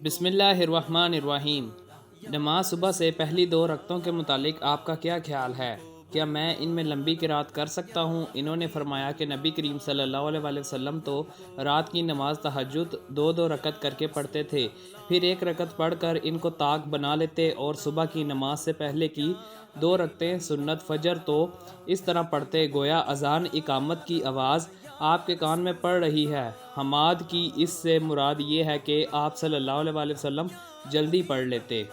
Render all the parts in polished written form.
بسم اللہ الرحمن الرحیم۔ نماز صبح سے پہلی 2 رکعتوں کے متعلق آپ کا کیا خیال ہے؟ کیا میں ان میں لمبی قرات کر سکتا ہوں؟ انہوں نے فرمایا کہ نبی کریم صلی اللہ علیہ وسلم تو رات کی نماز تہجد 2 رکعت کر کے پڑھتے تھے، پھر 1 رکعت پڑھ کر ان کو طاق بنا لیتے اور صبح کی نماز سے پہلے کی 2 رکعتیں سنت فجر تو اس طرح پڑھتے گویا اذان اقامت کی آواز آپ کے کان میں پڑ رہی ہے۔ حماد کی اس سے مراد یہ ہے کہ آپ صلی اللہ علیہ وسلم جلدی پڑھ لیتے۔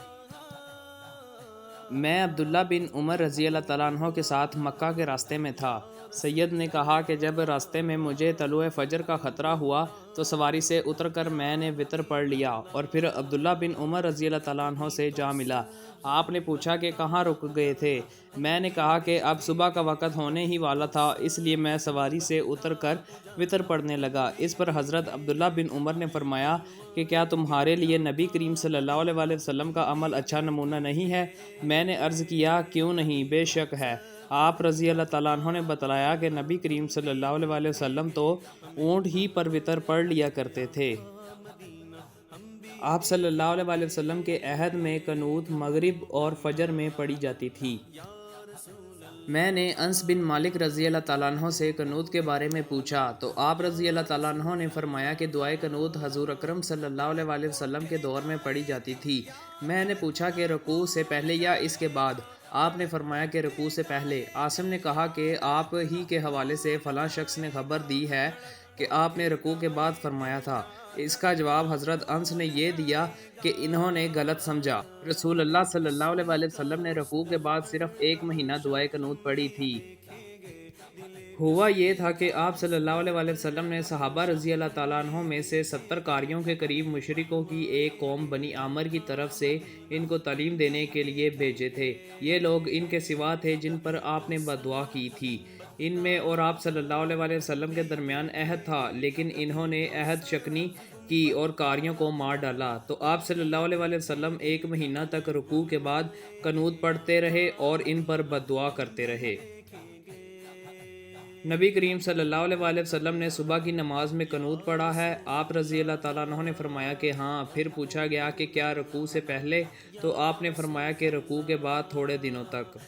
میں عبداللہ بن عمر رضی اللہ تعالیٰ عنہ کے ساتھ مکہ کے راستے میں تھا۔ سید نے کہا کہ جب راستے میں مجھے طلوع فجر کا خطرہ ہوا تو سواری سے اتر کر میں نے وتر پڑھ لیا اور پھر عبداللہ بن عمر رضی اللہ تعالیٰ عنہ سے جا ملا۔ آپ نے پوچھا کہ کہاں رک گئے تھے؟ میں نے کہا کہ اب صبح کا وقت ہونے ہی والا تھا، اس لیے میں سواری سے اتر کر وتر پڑھنے لگا۔ اس پر حضرت عبداللہ بن عمر نے فرمایا کہ کیا تمہارے لیے نبی کریم صلی اللہ علیہ وسلم کا عمل اچھا نمونہ نہیں ہے؟ میں نے عرض کیا کیوں نہیں، بے شک ہے۔ آپ رضی اللہ تعالیٰ عنہ نے بتلایا کہ نبی کریم صلی اللہ علیہ وسلم تو اونٹ ہی پر وتر پڑھ لیا کرتے تھے۔ آپ صلی اللہ علیہ وسلم کے عہد میں قنوت مغرب اور فجر میں پڑھی جاتی تھی۔ میں نے انس بن مالک رضی اللہ تعالیٰ عنہ سے قنوت کے بارے میں پوچھا تو آپ رضی اللہ تعالیٰ عنہ نے فرمایا کہ دعائے قنوت حضور اکرم صلی اللہ علیہ وسلم کے دور میں پڑھی جاتی تھی۔ میں نے پوچھا کہ رکوع سے پہلے یا اس کے بعد؟ آپ نے فرمایا کہ رکوع سے پہلے۔ عاصم نے کہا کہ آپ ہی کے حوالے سے فلاں شخص نے خبر دی ہے کہ آپ نے رکوع کے بعد فرمایا تھا۔ اس کا جواب حضرت انس نے یہ دیا کہ انہوں نے غلط سمجھا۔ رسول اللہ صلی اللہ علیہ وسلم نے رکوع کے بعد صرف 1 مہینہ دعائے قنوت پڑھی تھی۔ ہوا یہ تھا کہ آپ صلی اللہ علیہ وسلم نے صحابہ رضی اللہ تعالیٰ عنہ میں سے 70 قاریوں کے قریب مشرکوں کی ایک قوم بنی عامر کی طرف سے ان کو تعلیم دینے کے لیے بھیجے تھے۔ یہ لوگ ان کے سوا تھے جن پر آپ نے بد دعا کی تھی۔ ان میں اور آپ صلی اللہ علیہ وسلم کے درمیان عہد تھا، لیکن انہوں نے عہد شکنی کی اور قاریوں کو مار ڈالا۔ تو آپ صلی اللہ علیہ وسلم 1 مہینہ تک رکوع کے بعد قنوت پڑھتے رہے اور ان پر بد دعا کرتے رہے۔ نبی کریم صلی اللہ علیہ وسلم نے صبح کی نماز میں قنوت پڑھا ہے؟ آپ رضی اللہ تعالیٰ عنہ نے فرمایا کہ ہاں۔ پھر پوچھا گیا کہ کیا رکوع سے پہلے؟ تو آپ نے فرمایا کہ رکوع کے بعد تھوڑے دنوں تک۔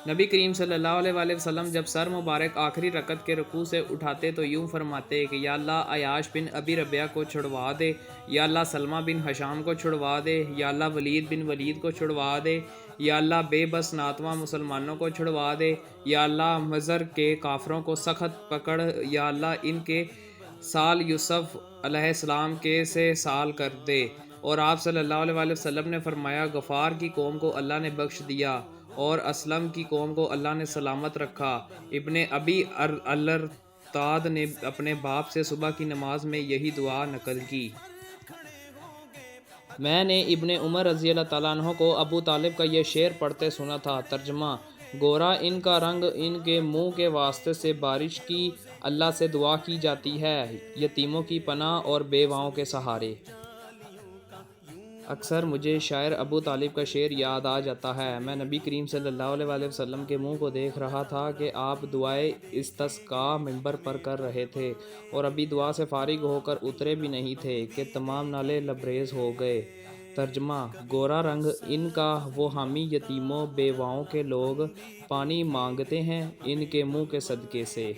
نبی کریم صلی اللہ علیہ وسلم جب سر مبارک آخری رکعت کے رکوع سے اٹھاتے تو یوں فرماتے کہ یا اللہ عیاش بن ابی ربیعہ کو چھڑوا دے، یا اللہ سلمہ بن حشام کو چھڑوا دے، یا اللہ ولید بن ولید کو چھڑوا دے، یا اللہ بے بس ناتواں مسلمانوں کو چھڑوا دے، یا اللہ مضر کے کافروں کو سخت پکڑ، یا اللہ ان کے سال یوسف علیہ السلام کے سے سال کر دے۔ اور آپ صلی اللہ علیہ وسلم نے فرمایا غفار کی قوم کو اللہ نے بخش دیا اور اسلم کی قوم کو اللہ نے سلامت رکھا۔ ابن ابی الارتاد نے اپنے باپ سے صبح کی نماز میں یہی دعا نقل کی۔ میں نے ابن عمر رضی اللہ تعالیٰ عنہ کو ابو طالب کا یہ شعر پڑھتے سنا تھا۔ ترجمہ: گورا ان کا رنگ ان کے منہ کے واسطے سے بارش کی اللہ سے دعا کی جاتی ہے، یتیموں کی پناہ اور بیواؤں کے سہارے۔ اکثر مجھے شاعر ابو طالب کا شعر یاد آ جاتا ہے۔ میں نبی کریم صلی اللہ علیہ وسلم کے منہ کو دیکھ رہا تھا کہ آپ دعائے استسقاء ممبر پر کر رہے تھے اور ابھی دعا سے فارغ ہو کر اترے بھی نہیں تھے کہ تمام نالے لبریز ہو گئے۔ ترجمہ: گورا رنگ ان کا وہ حامی یتیموں بیواؤں کے لوگ پانی مانگتے ہیں ان کے منہ کے صدقے سے۔